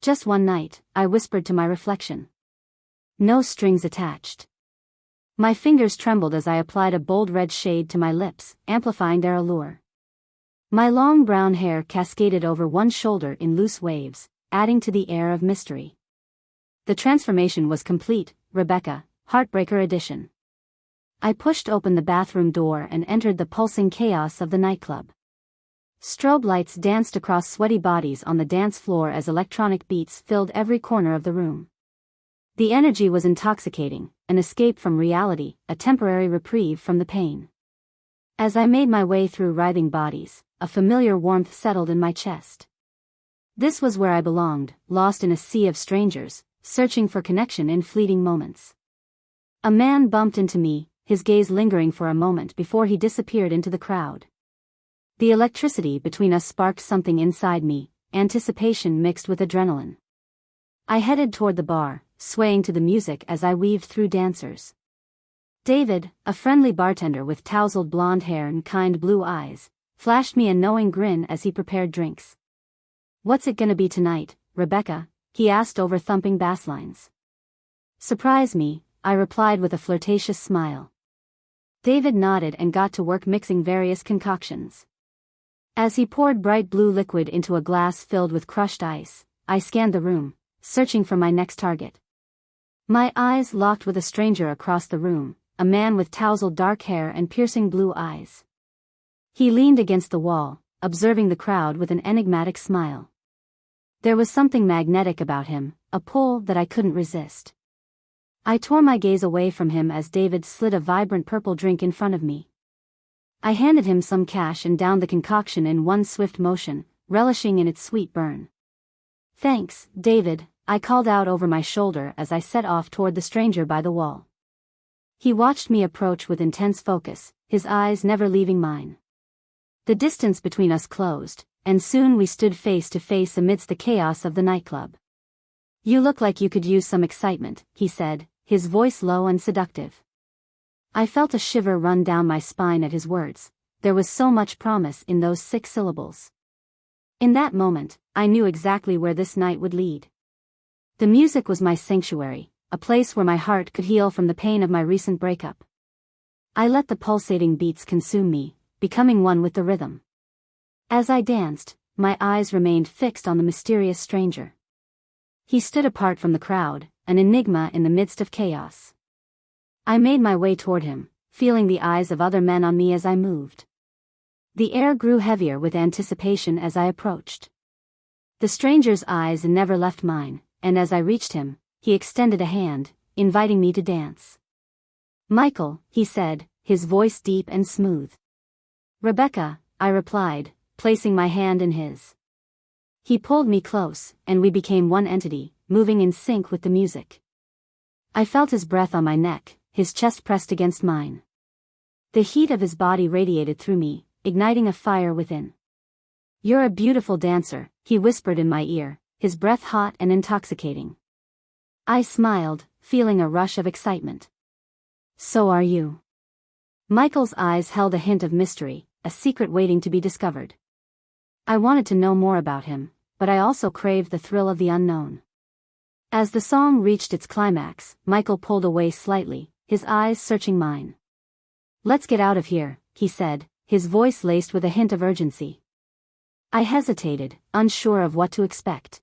Just one night, I whispered to my reflection. No strings attached. My fingers trembled as I applied a bold red shade to my lips, amplifying their allure. My long brown hair cascaded over one shoulder in loose waves, adding to the air of mystery. The transformation was complete, Rebecca, Heartbreaker edition. I pushed open the bathroom door and entered the pulsing chaos of the nightclub. Strobe lights danced across sweaty bodies on the dance floor as electronic beats filled every corner of the room. The energy was intoxicating, an escape from reality, a temporary reprieve from the pain. As I made my way through writhing bodies, a familiar warmth settled in my chest. This was where I belonged, lost in a sea of strangers, searching for connection in fleeting moments. A man bumped into me, his gaze lingering for a moment before he disappeared into the crowd. The electricity between us sparked something inside me, anticipation mixed with adrenaline. I headed toward the bar, swaying to the music as I weaved through dancers. David, a friendly bartender with tousled blonde hair and kind blue eyes, flashed me a knowing grin as he prepared drinks. "What's it gonna be tonight, Rebecca?" he asked over thumping bass lines. "Surprise me," I replied with a flirtatious smile. David nodded and got to work mixing various concoctions. As he poured bright blue liquid into a glass filled with crushed ice, I scanned the room, searching for my next target. My eyes locked with a stranger across the room, a man with tousled dark hair and piercing blue eyes. He leaned against the wall, observing the crowd with an enigmatic smile. There was something magnetic about him, a pull that I couldn't resist. I tore my gaze away from him as David slid a vibrant purple drink in front of me. I handed him some cash and downed the concoction in one swift motion, relishing in its sweet burn. "Thanks, David," I called out over my shoulder as I set off toward the stranger by the wall. He watched me approach with intense focus, his eyes never leaving mine. The distance between us closed, and soon we stood face to face amidst the chaos of the nightclub. "You look like you could use some excitement," he said, his voice low and seductive. I felt a shiver run down my spine at his words. There was so much promise in those 6 syllables. In that moment, I knew exactly where this night would lead. The music was my sanctuary, a place where my heart could heal from the pain of my recent breakup. I let the pulsating beats consume me, becoming one with the rhythm. As I danced, my eyes remained fixed on the mysterious stranger. He stood apart from the crowd, an enigma in the midst of chaos. I made my way toward him, feeling the eyes of other men on me as I moved. The air grew heavier with anticipation as I approached. The stranger's eyes never left mine, and as I reached him, he extended a hand, inviting me to dance. "Michael," he said, his voice deep and smooth. "Rebecca," I replied, placing my hand in his. He pulled me close, and we became one entity, moving in sync with the music. I felt his breath on my neck, his chest pressed against mine. The heat of his body radiated through me, igniting a fire within. "You're a beautiful dancer," he whispered in my ear, his breath hot and intoxicating. I smiled, feeling a rush of excitement. "So are you." Michael's eyes held a hint of mystery, a secret waiting to be discovered. I wanted to know more about him, but I also craved the thrill of the unknown. As the song reached its climax, Michael pulled away slightly, his eyes searching mine. "Let's get out of here," he said, his voice laced with a hint of urgency. I hesitated, unsure of what to expect.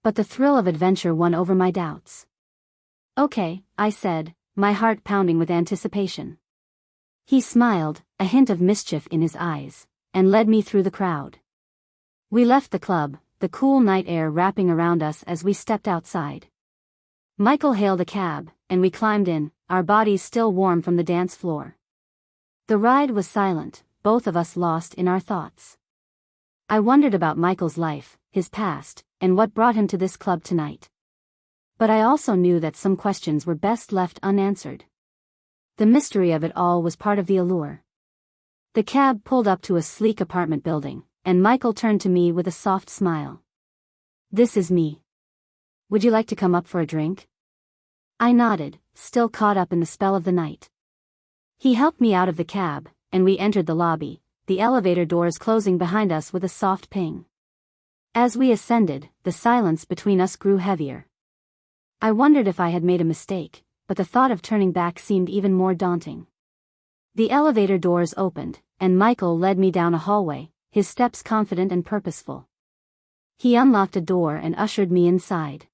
But the thrill of adventure won over my doubts. "Okay," I said, my heart pounding with anticipation. He smiled, a hint of mischief in his eyes, and led me through the crowd. We left the club, the cool night air wrapping around us as we stepped outside. Michael hailed a cab, and we climbed in, our bodies still warm from the dance floor. The ride was silent, both of us lost in our thoughts. I wondered about Michael's life, his past, and what brought him to this club tonight. But I also knew that some questions were best left unanswered. The mystery of it all was part of the allure. The cab pulled up to a sleek apartment building, and Michael turned to me with a soft smile. "This is me. Would you like to come up for a drink?" I nodded, still caught up in the spell of the night. He helped me out of the cab, and we entered the lobby, the elevator doors closing behind us with a soft ping. As we ascended, the silence between us grew heavier. I wondered if I had made a mistake, but the thought of turning back seemed even more daunting. The elevator doors opened, and Michael led me down a hallway, his steps confident and purposeful. He unlocked a door and ushered me inside.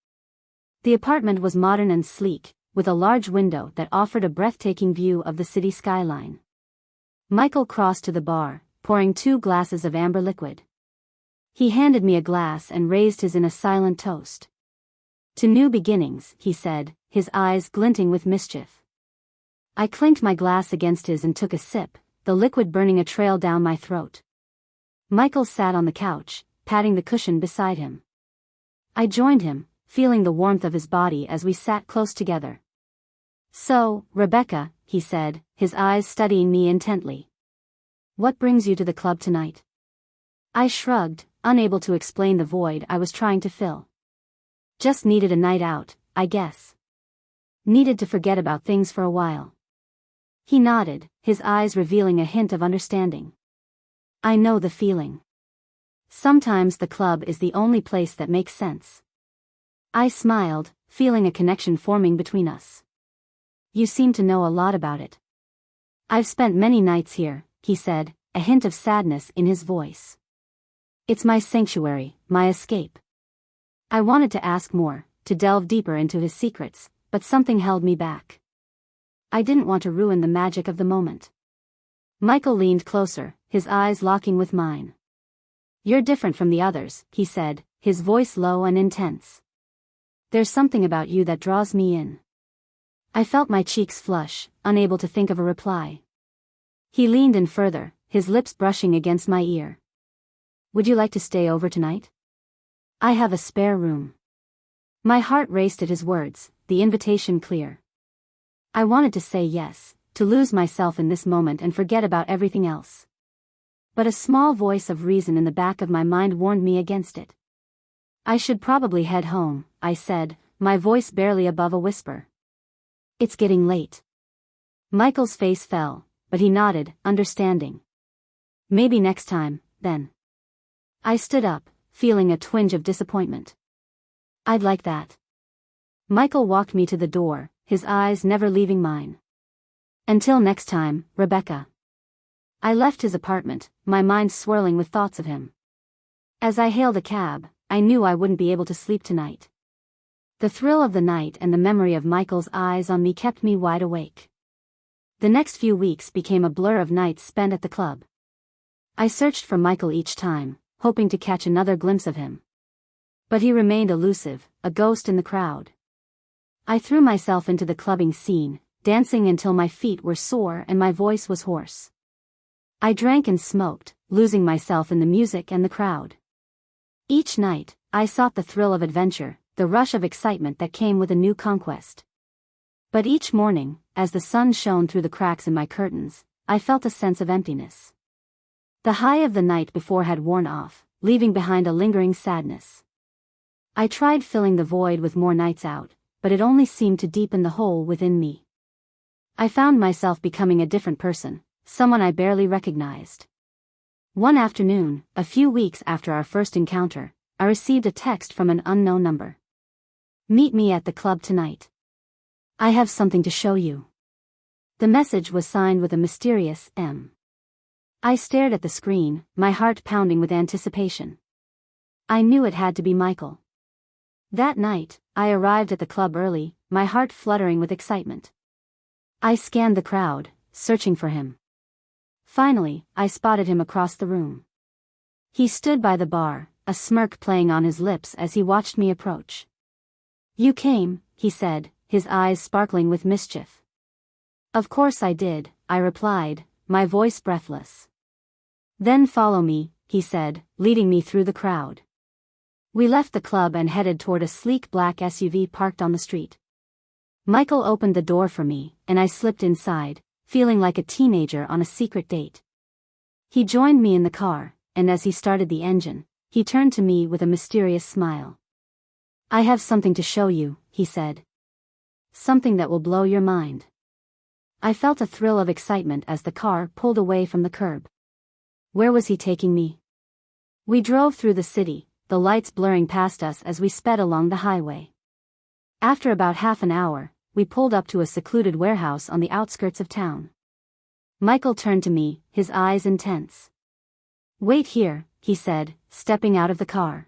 The apartment was modern and sleek, with a large window that offered a breathtaking view of the city skyline. Michael crossed to the bar, pouring 2 glasses of amber liquid. He handed me a glass and raised his in a silent toast. "To new beginnings," he said, his eyes glinting with mischief. I clinked my glass against his and took a sip, the liquid burning a trail down my throat. Michael sat on the couch, patting the cushion beside him. I joined him, feeling the warmth of his body as we sat close together. "So, Rebecca," he said, his eyes studying me intently. "What brings you to the club tonight?" I shrugged, unable to explain the void I was trying to fill. "Just needed a night out, I guess. Needed to forget about things for a while." He nodded, his eyes revealing a hint of understanding. "I know the feeling. Sometimes the club is the only place that makes sense." I smiled, feeling a connection forming between us. "You seem to know a lot about it." "I've spent many nights here," he said, a hint of sadness in his voice. "It's my sanctuary, my escape." I wanted to ask more, to delve deeper into his secrets, but something held me back. I didn't want to ruin the magic of the moment. Michael leaned closer, his eyes locking with mine. "You're different from the others," he said, his voice low and intense. "There's something about you that draws me in." I felt my cheeks flush, unable to think of a reply. He leaned in further, his lips brushing against my ear. "Would you like to stay over tonight? I have a spare room." My heart raced at his words, the invitation clear. I wanted to say yes, to lose myself in this moment and forget about everything else. But a small voice of reason in the back of my mind warned me against it. "I should probably head home," I said, my voice barely above a whisper. "It's getting late." Michael's face fell, but he nodded, understanding. "Maybe next time, then." I stood up, feeling a twinge of disappointment. "I'd like that." Michael walked me to the door, his eyes never leaving mine. "Until next time, Rebecca." I left his apartment, my mind swirling with thoughts of him. As I hailed a cab, I knew I wouldn't be able to sleep tonight. The thrill of the night and the memory of Michael's eyes on me kept me wide awake. The next few weeks became a blur of nights spent at the club. I searched for Michael each time, hoping to catch another glimpse of him. But he remained elusive, a ghost in the crowd. I threw myself into the clubbing scene, dancing until my feet were sore and my voice was hoarse. I drank and smoked, losing myself in the music and the crowd. Each night, I sought the thrill of adventure, the rush of excitement that came with a new conquest. But each morning, as the sun shone through the cracks in my curtains, I felt a sense of emptiness. The high of the night before had worn off, leaving behind a lingering sadness. I tried filling the void with more nights out, but it only seemed to deepen the hole within me. I found myself becoming a different person, someone I barely recognized. One afternoon, a few weeks after our first encounter, I received a text from an unknown number. "Meet me at the club tonight. I have something to show you." The message was signed with a mysterious M. I stared at the screen, my heart pounding with anticipation. I knew it had to be Michael. That night, I arrived at the club early, my heart fluttering with excitement. I scanned the crowd, searching for him. Finally, I spotted him across the room. He stood by the bar, a smirk playing on his lips as he watched me approach. "You came," he said, his eyes sparkling with mischief. "Of course I did," I replied, my voice breathless. "Then follow me," he said, leading me through the crowd. We left the club and headed toward a sleek black SUV parked on the street. Michael opened the door for me, and I slipped inside, feeling like a teenager on a secret date. He joined me in the car, and as he started the engine, he turned to me with a mysterious smile. "I have something to show you," he said. "Something that will blow your mind." I felt a thrill of excitement as the car pulled away from the curb. Where was he taking me? We drove through the city, the lights blurring past us as we sped along the highway. After about half an hour, we pulled up to a secluded warehouse on the outskirts of town. Michael turned to me, his eyes intense. "Wait here," he said, stepping out of the car.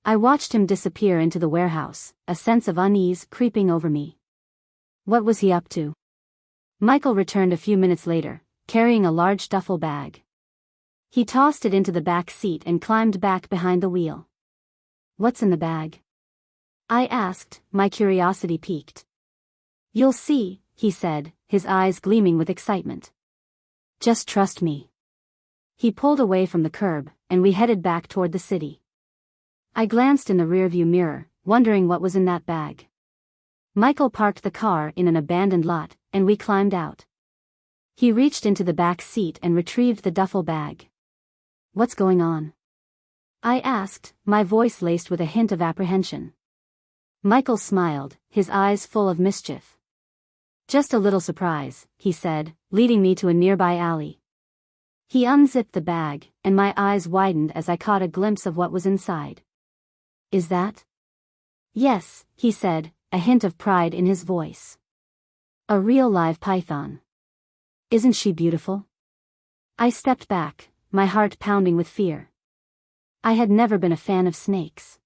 I watched him disappear into the warehouse, a sense of unease creeping over me. What was he up to? Michael returned a few minutes later, carrying a large duffel bag. He tossed it into the back seat and climbed back behind the wheel. "What's in the bag?" I asked, my curiosity piqued. "You'll see," he said, his eyes gleaming with excitement. "Just trust me." He pulled away from the curb, and we headed back toward the city. I glanced in the rearview mirror, wondering what was in that bag. Michael parked the car in an abandoned lot, and we climbed out. He reached into the back seat and retrieved the duffel bag. "What's going on?" I asked, my voice laced with a hint of apprehension. Michael smiled, his eyes full of mischief. "Just a little surprise," he said, leading me to a nearby alley. He unzipped the bag, and my eyes widened as I caught a glimpse of what was inside. "Is that?" "Yes," he said, a hint of pride in his voice. "A real live python. Isn't she beautiful?" I stepped back, my heart pounding with fear. I had never been a fan of snakes.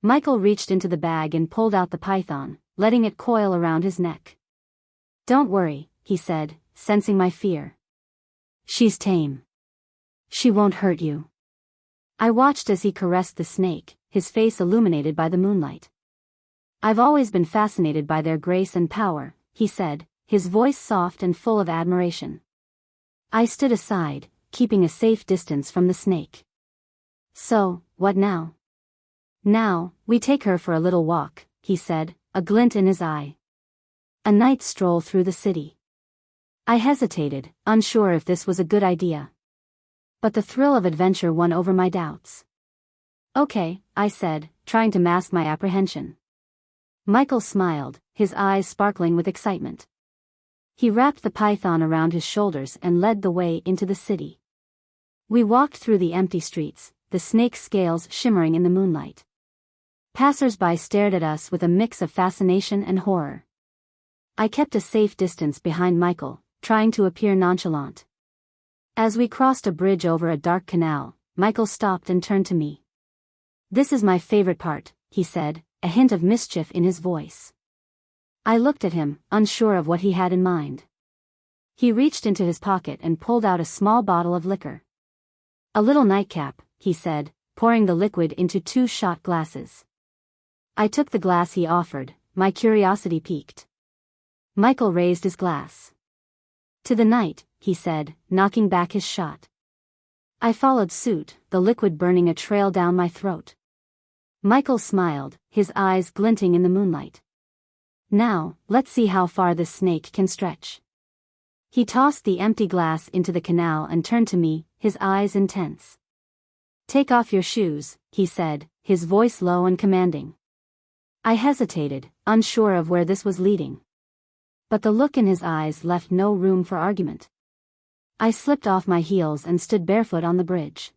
Michael reached into the bag and pulled out the python, letting it coil around his neck. "Don't worry," he said, sensing my fear. "She's tame. She won't hurt you." I watched as he caressed the snake, his face illuminated by the moonlight. "I've always been fascinated by their grace and power," he said, his voice soft and full of admiration. I stood aside, keeping a safe distance from the snake. "So, what now?" "Now, we take her for a little walk," he said, a glint in his eye. "A night stroll through the city." I hesitated, unsure if this was a good idea. But the thrill of adventure won over my doubts. "Okay," I said, trying to mask my apprehension. Michael smiled, his eyes sparkling with excitement. He wrapped the python around his shoulders and led the way into the city. We walked through the empty streets, the snake's scales shimmering in the moonlight. Passers-by stared at us with a mix of fascination and horror. I kept a safe distance behind Michael, trying to appear nonchalant. As we crossed a bridge over a dark canal, Michael stopped and turned to me. "This is my favorite part," he said, a hint of mischief in his voice. I looked at him, unsure of what he had in mind. He reached into his pocket and pulled out a small bottle of liquor. "A little nightcap," he said, pouring the liquid into 2 shot glasses. I took the glass he offered, my curiosity piqued. Michael raised his glass. "To the night," he said, knocking back his shot. I followed suit, the liquid burning a trail down my throat. Michael smiled, his eyes glinting in the moonlight. "Now, let's see how far this snake can stretch." He tossed the empty glass into the canal and turned to me, his eyes intense. "Take off your shoes," he said, his voice low and commanding. I hesitated, unsure of where this was leading. But the look in his eyes left no room for argument. I slipped off my heels and stood barefoot on the bridge.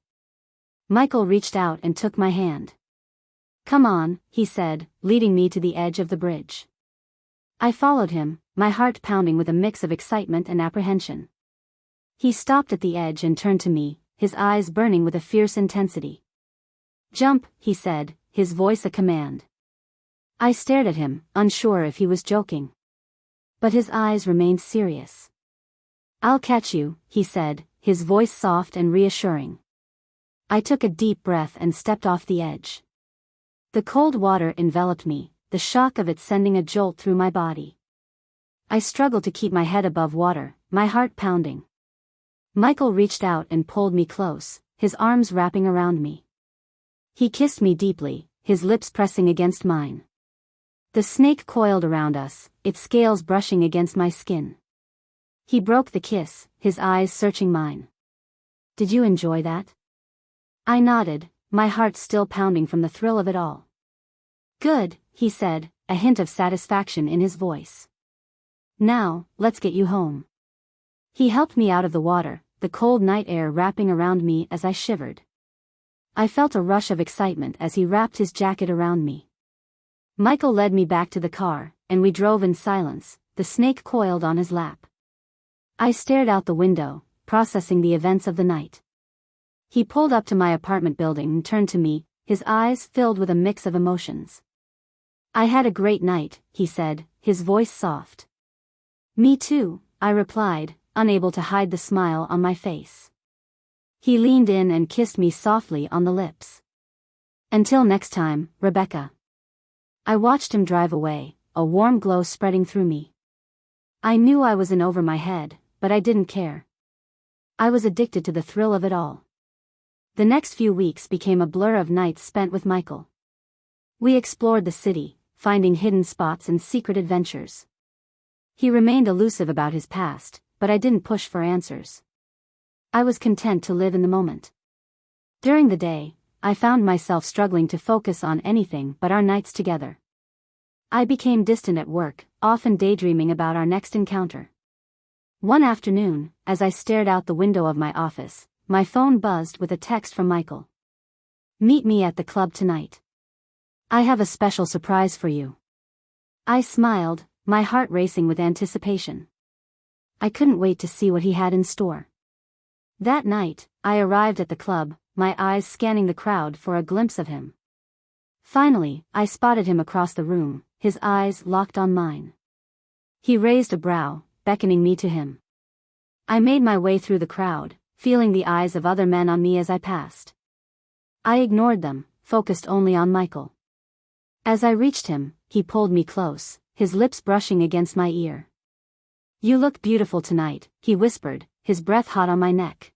Michael reached out and took my hand. "Come on," he said, leading me to the edge of the bridge. I followed him, my heart pounding with a mix of excitement and apprehension. He stopped at the edge and turned to me, his eyes burning with a fierce intensity. "Jump," he said, his voice a command. I stared at him, unsure if he was joking. But his eyes remained serious. "I'll catch you," he said, his voice soft and reassuring. I took a deep breath and stepped off the edge. The cold water enveloped me, the shock of it sending a jolt through my body. I struggled to keep my head above water, my heart pounding. Michael reached out and pulled me close, his arms wrapping around me. He kissed me deeply, his lips pressing against mine. The snake coiled around us, its scales brushing against my skin. He broke the kiss, his eyes searching mine. "Did you enjoy that?" I nodded, my heart still pounding from the thrill of it all. "Good," he said, a hint of satisfaction in his voice. "Now, let's get you home." He helped me out of the water, the cold night air wrapping around me as I shivered. I felt a rush of excitement as he wrapped his jacket around me. Michael led me back to the car, and we drove in silence, the snake coiled on his lap. I stared out the window, processing the events of the night. He pulled up to my apartment building and turned to me, his eyes filled with a mix of emotions. "I had a great night," he said, his voice soft. "Me too," I replied, unable to hide the smile on my face. He leaned in and kissed me softly on the lips. "Until next time, Rebecca." I watched him drive away, a warm glow spreading through me. I knew I was in over my head, but I didn't care. I was addicted to the thrill of it all. The next few weeks became a blur of nights spent with Michael. We explored the city, finding hidden spots and secret adventures. He remained elusive about his past, but I didn't push for answers. I was content to live in the moment. During the day, I found myself struggling to focus on anything but our nights together. I became distant at work, often daydreaming about our next encounter. One afternoon, as I stared out the window of my office, my phone buzzed with a text from Michael. "Meet me at the club tonight. I have a special surprise for you." I smiled, my heart racing with anticipation. I couldn't wait to see what he had in store. That night, I arrived at the club, my eyes scanning the crowd for a glimpse of him. Finally, I spotted him across the room, his eyes locked on mine. He raised a brow, beckoning me to him. I made my way through the crowd, feeling the eyes of other men on me as I passed. I ignored them, focused only on Michael. As I reached him, he pulled me close, his lips brushing against my ear. "You look beautiful tonight," he whispered, his breath hot on my neck.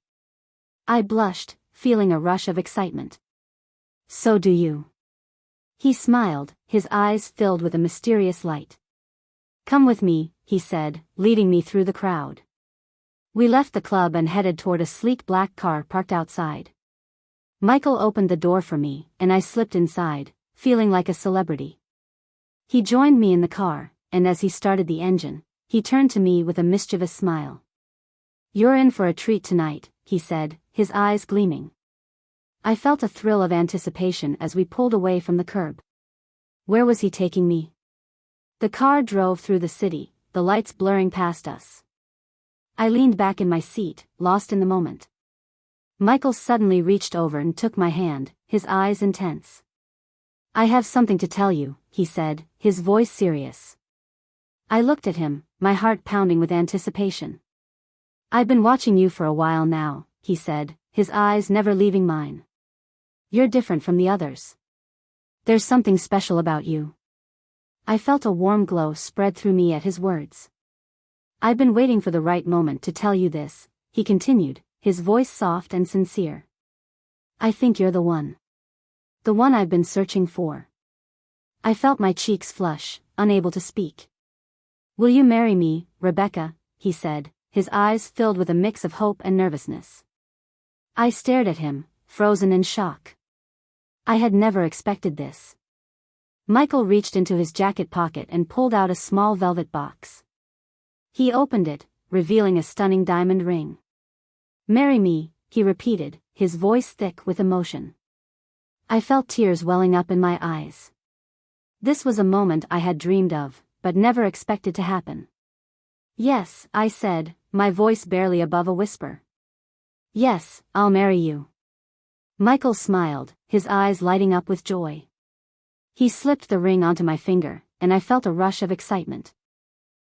I blushed, feeling a rush of excitement. "So do you." He smiled, his eyes filled with a mysterious light. "Come with me," he said, leading me through the crowd. We left the club and headed toward a sleek black car parked outside. Michael opened the door for me, and I slipped inside, feeling like a celebrity. He joined me in the car, and as he started the engine, he turned to me with a mischievous smile. "You're in for a treat tonight," he said, his eyes gleaming. I felt a thrill of anticipation as we pulled away from the curb. Where was he taking me? The car drove through the city, the lights blurring past us. I leaned back in my seat, lost in the moment. Michael suddenly reached over and took my hand, his eyes intense. "I have something to tell you," he said, his voice serious. I looked at him, my heart pounding with anticipation. "I've been watching you for a while now," he said, his eyes never leaving mine. "You're different from the others. There's something special about you." I felt a warm glow spread through me at his words. "I've been waiting for the right moment to tell you this," he continued, his voice soft and sincere. "I think you're the one. The one I've been searching for." I felt my cheeks flush, unable to speak. "Will you marry me, Rebecca?" he said, his eyes filled with a mix of hope and nervousness. I stared at him, frozen in shock. I had never expected this. Michael reached into his jacket pocket and pulled out a small velvet box. He opened it, revealing a stunning diamond ring. "Marry me," he repeated, his voice thick with emotion. I felt tears welling up in my eyes. This was a moment I had dreamed of, but never expected to happen. "Yes," I said, my voice barely above a whisper. "Yes, I'll marry you." Michael smiled, his eyes lighting up with joy. He slipped the ring onto my finger, and I felt a rush of excitement.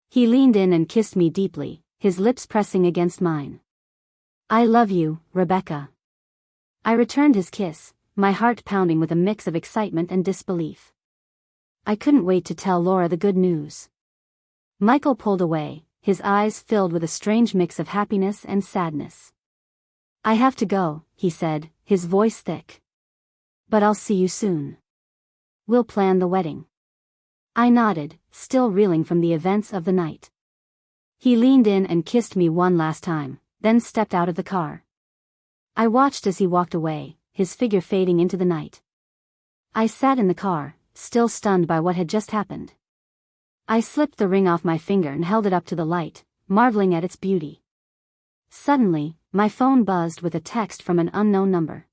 He leaned in and kissed me deeply, his lips pressing against mine. "I love you, Rebecca." I returned his kiss, my heart pounding with a mix of excitement and disbelief. I couldn't wait to tell Laura the good news. Michael pulled away, his eyes filled with a strange mix of happiness and sadness. "I have to go," he said, his voice thick. "But I'll see you soon. We'll plan the wedding." I nodded, still reeling from the events of the night. He leaned in and kissed me one last time, then stepped out of the car. I watched as he walked away, his figure fading into the night. I sat in the car, still stunned by what had just happened. I slipped the ring off my finger and held it up to the light, marveling at its beauty. Suddenly, my phone buzzed with a text from an unknown number.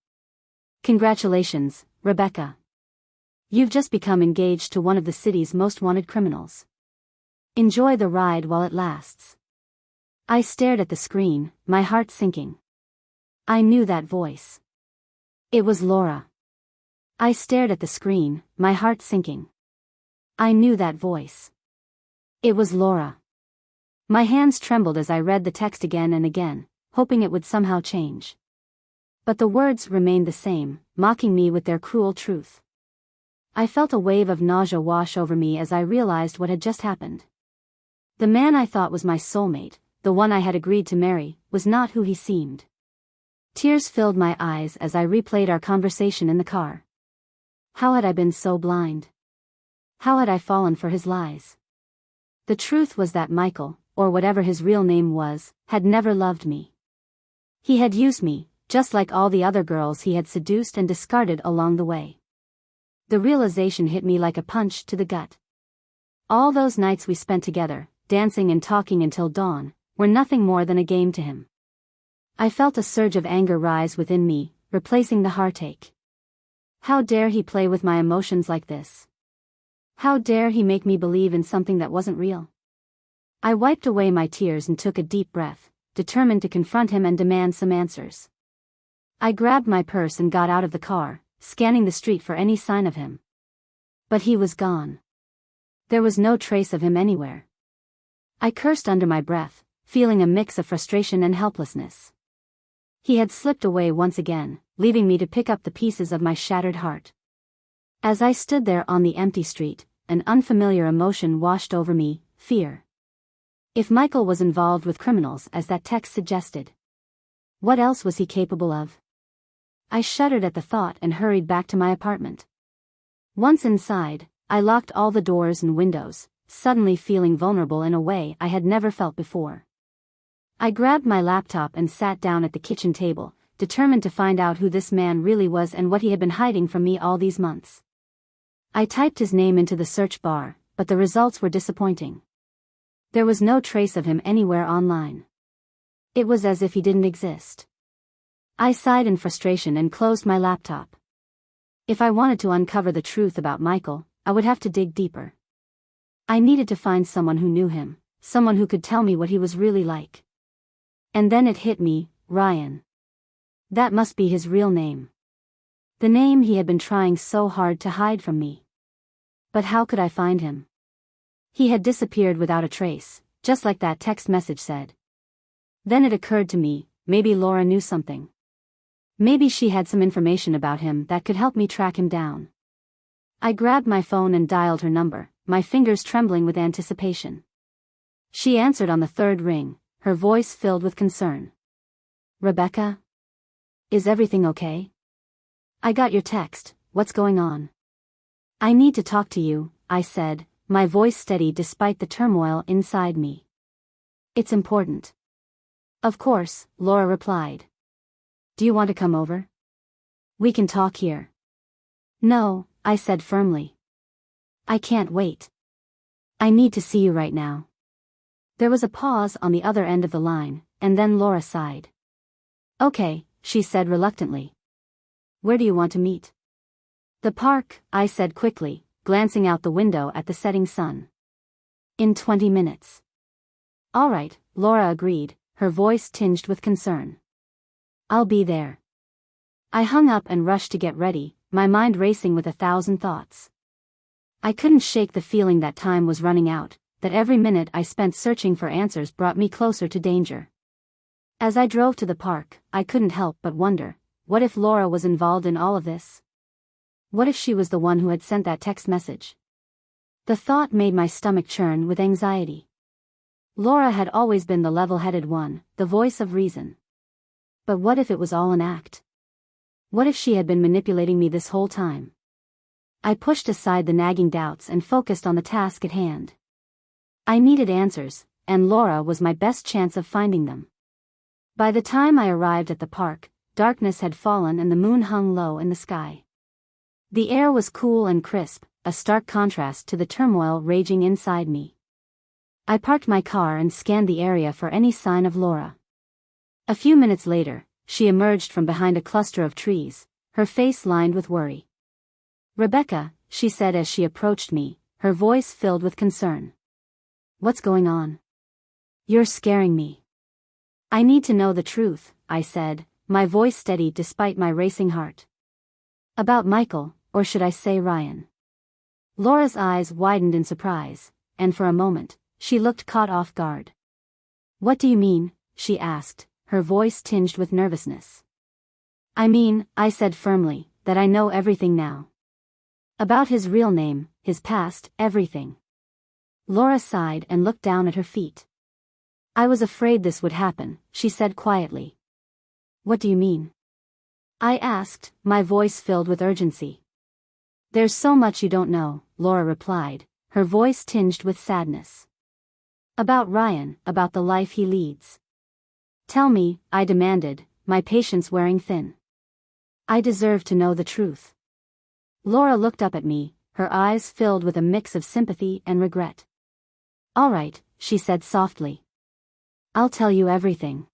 Congratulations, Rebecca. You've just become engaged to one of the city's most wanted criminals. Enjoy the ride while it lasts. I stared at the screen, my heart sinking. I knew that voice. It was Laura. I stared at the screen, my heart sinking. I knew that voice. It was Laura. My hands trembled as I read the text again and again, hoping it would somehow change. But the words remained the same, mocking me with their cruel truth. I felt a wave of nausea wash over me as I realized what had just happened. The man I thought was my soulmate, the one I had agreed to marry, was not who he seemed. Tears filled my eyes as I replayed our conversation in the car. How had I been so blind? How had I fallen for his lies? The truth was that Michael, or whatever his real name was, had never loved me. He had used me, just like all the other girls he had seduced and discarded along the way. The realization hit me like a punch to the gut. All those nights we spent together, dancing and talking until dawn, were nothing more than a game to him. I felt a surge of anger rise within me, replacing the heartache. How dare he play with my emotions like this? How dare he make me believe in something that wasn't real? I wiped away my tears and took a deep breath, determined to confront him and demand some answers. I grabbed my purse and got out of the car, scanning the street for any sign of him. But he was gone. There was no trace of him anywhere. I cursed under my breath, feeling a mix of frustration and helplessness. He had slipped away once again, leaving me to pick up the pieces of my shattered heart. As I stood there on the empty street, an unfamiliar emotion washed over me, fear. If Michael was involved with criminals as that text suggested, what else was he capable of? I shuddered at the thought and hurried back to my apartment. Once inside, I locked all the doors and windows, suddenly feeling vulnerable in a way I had never felt before. I grabbed my laptop and sat down at the kitchen table, determined to find out who this man really was and what he had been hiding from me all these months. I typed his name into the search bar, but the results were disappointing. There was no trace of him anywhere online. It was as if he didn't exist. I sighed in frustration and closed my laptop. If I wanted to uncover the truth about Michael, I would have to dig deeper. I needed to find someone who knew him, someone who could tell me what he was really like. And then it hit me, Ryan. That must be his real name. The name he had been trying so hard to hide from me. But how could I find him? He had disappeared without a trace, just like that text message said. Then it occurred to me, maybe Laura knew something. Maybe she had some information about him that could help me track him down. I grabbed my phone and dialed her number, my fingers trembling with anticipation. She answered on the third ring, her voice filled with concern. Rebecca? Is everything okay? I got your text, what's going on? I need to talk to you, I said, my voice steady despite the turmoil inside me. It's important. Of course, Laura replied. Do you want to come over? We can talk here. No, I said firmly. I can't wait. I need to see you right now. There was a pause on the other end of the line, and then Laura sighed. Okay, she said reluctantly. Where do you want to meet? The park, I said quickly, glancing out the window at the setting sun. In 20 minutes. All right, Laura agreed, her voice tinged with concern. I'll be there. I hung up and rushed to get ready, my mind racing with 1,000 thoughts. I couldn't shake the feeling that time was running out, that every minute I spent searching for answers brought me closer to danger. As I drove to the park, I couldn't help but wonder, what if Laura was involved in all of this? What if she was the one who had sent that text message? The thought made my stomach churn with anxiety. Laura had always been the level-headed one, the voice of reason. But what if it was all an act? What if she had been manipulating me this whole time? I pushed aside the nagging doubts and focused on the task at hand. I needed answers, and Laura was my best chance of finding them. By the time I arrived at the park, darkness had fallen and the moon hung low in the sky. The air was cool and crisp, a stark contrast to the turmoil raging inside me. I parked my car and scanned the area for any sign of Laura. A few minutes later, she emerged from behind a cluster of trees, her face lined with worry. "Rebecca," she said as she approached me, her voice filled with concern. "What's going on? You're scaring me." "I need to know the truth," I said, my voice steady despite my racing heart. "About Michael, or should I say Ryan?" Laura's eyes widened in surprise, and for a moment, she looked caught off guard. "What do you mean?" she asked, her voice tinged with nervousness. "I mean," I said firmly, "that I know everything now. About his real name, his past, everything." Laura sighed and looked down at her feet. "I was afraid this would happen," she said quietly. "What do you mean?" I asked, my voice filled with urgency. "There's so much you don't know," Laura replied, her voice tinged with sadness. "About Ryan, about the life he leads." "Tell me," I demanded, my patience wearing thin. "I deserve to know the truth." Laura looked up at me, her eyes filled with a mix of sympathy and regret. "All right," she said softly. "I'll tell you everything.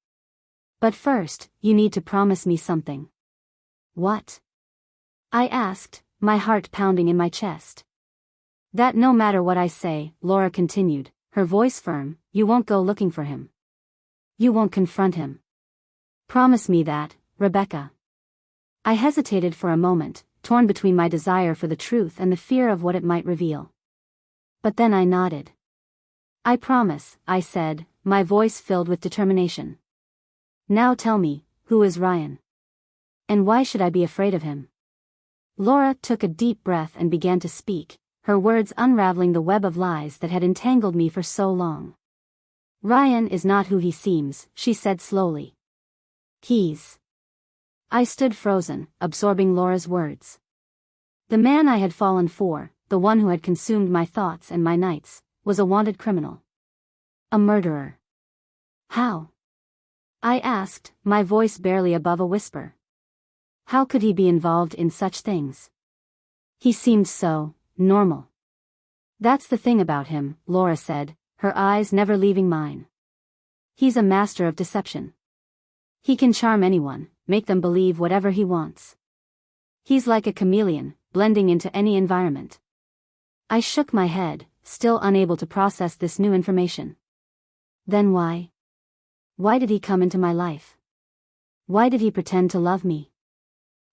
But first, you need to promise me something." "What?" I asked, my heart pounding in my chest. "That no matter what I say," Laura continued, her voice firm, "you won't go looking for him. You won't confront him. Promise me that, Rebecca." I hesitated for a moment, torn between my desire for the truth and the fear of what it might reveal. But then I nodded. "I promise," I said, my voice filled with determination. "Now tell me, who is Ryan? And why should I be afraid of him?" Laura took a deep breath and began to speak, her words unraveling the web of lies that had entangled me for so long. "Ryan is not who he seems," she said slowly. "He's..." I stood frozen, absorbing Laura's words. The man I had fallen for, the one who had consumed my thoughts and my nights, was a wanted criminal. A murderer. "How?" I asked, my voice barely above a whisper. "How could he be involved in such things? He seemed so normal." "That's the thing about him," Laura said, her eyes never leaving mine. "He's a master of deception. He can charm anyone, make them believe whatever he wants. He's like a chameleon, blending into any environment." I shook my head, still unable to process this new information. "Then why? Why did he come into my life? Why did he pretend to love me?"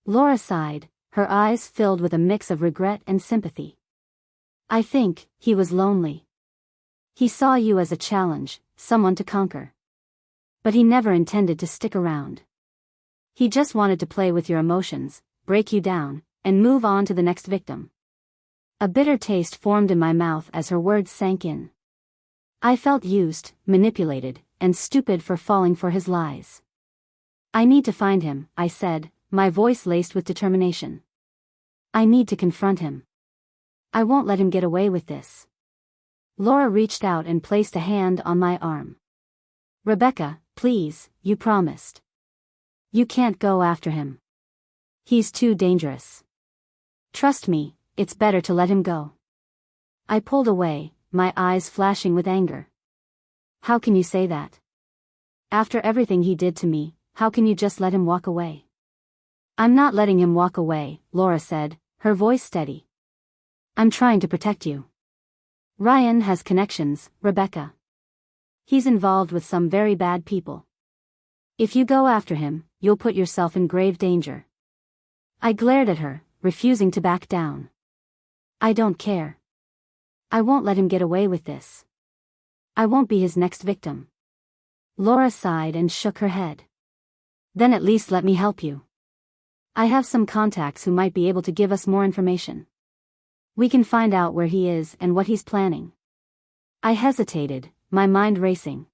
Laura sighed, her eyes filled with a mix of regret and sympathy. "I think he was lonely. He saw you as a challenge, someone to conquer. But he never intended to stick around. He just wanted to play with your emotions, break you down, and move on to the next victim." A bitter taste formed in my mouth as her words sank in. I felt used, manipulated, and stupid for falling for his lies. "I need to find him," I said, my voice laced with determination. "I need to confront him. I won't let him get away with this." Laura reached out and placed a hand on my arm. "Rebecca, please, you promised. You can't go after him. He's too dangerous. Trust me, it's better to let him go." I pulled away, my eyes flashing with anger. "How can you say that? After everything he did to me, how can you just let him walk away?" "I'm not letting him walk away," Laura said, her voice steady. "I'm trying to protect you. Ryan has connections, Rebecca. He's involved with some very bad people. If you go after him, you'll put yourself in grave danger." I glared at her, refusing to back down. "I don't care. I won't let him get away with this. I won't be his next victim." Laura sighed and shook her head. "Then at least let me help you. I have some contacts who might be able to give us more information. We can find out where he is and what he's planning." I hesitated, my mind racing.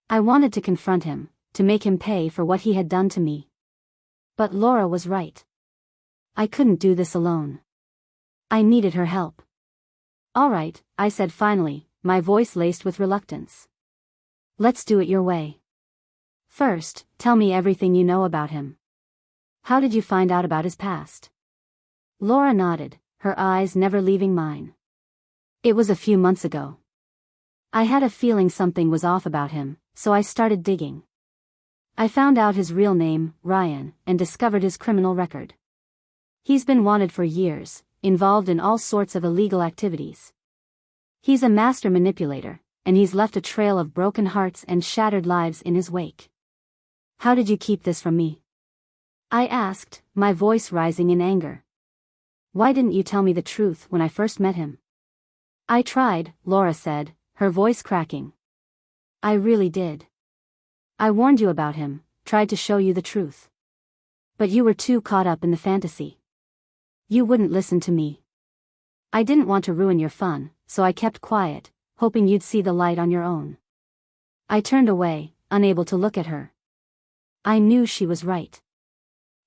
I wanted to confront him, to make him pay for what he had done to me. But Laura was right. I couldn't do this alone. I needed her help. "All right," I said finally, my voice laced with reluctance. "Let's do it your way. First, tell me everything you know about him. How did you find out about his past?" Laura nodded, her eyes never leaving mine. "It was a few months ago. I had a feeling something was off about him, so I started digging. I found out his real name, Ryan, and discovered his criminal record. He's been wanted for years, involved in all sorts of illegal activities. He's a master manipulator, and he's left a trail of broken hearts and shattered lives in his wake. How did you keep this from me? I asked, my voice rising in anger. Why didn't you tell me the truth when I first met him? I tried, Laura said, her voice cracking. I really did. I warned you about him, tried to show you the truth. But you were too caught up in the fantasy. You wouldn't listen to me. I didn't want to ruin your fun, so I kept quiet, hoping you'd see the light on your own. I turned away, unable to look at her. I knew she was right.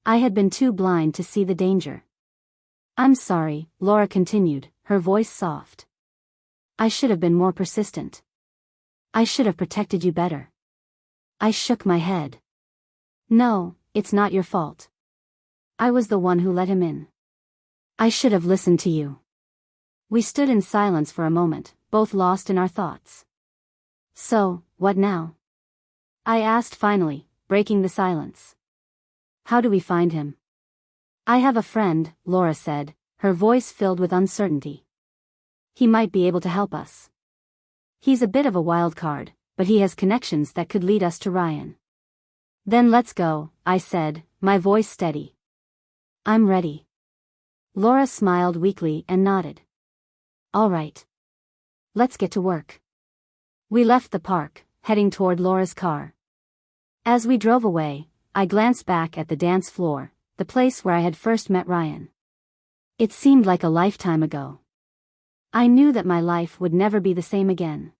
I had been too blind to see the danger. I'm sorry, Laura continued, her voice soft. I should have been more persistent. I should have protected you better. I shook my head. No, it's not your fault. I was the one who let him in. I should have listened to you. We stood in silence for a moment, both lost in our thoughts. So, what now? I asked finally, breaking the silence. How do we find him? I have a friend, Laura said, her voice filled with uncertainty. He might be able to help us. He's a bit of a wild card, but he has connections that could lead us to Ryan. Then let's go, I said, my voice steady. I'm ready. Laura smiled weakly and nodded. All right. Let's get to work. We left the park, heading toward Laura's car. As we drove away, I glanced back at the dance floor, the place where I had first met Ryan. It seemed like a lifetime ago. I knew that my life would never be the same again.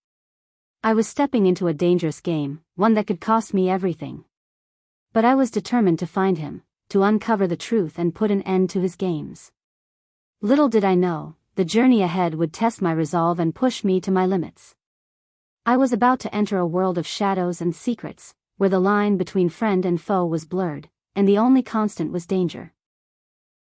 I was stepping into a dangerous game, one that could cost me everything. But I was determined to find him, to uncover the truth and put an end to his games. Little did I know, the journey ahead would test my resolve and push me to my limits. I was about to enter a world of shadows and secrets, where the line between friend and foe was blurred, and the only constant was danger.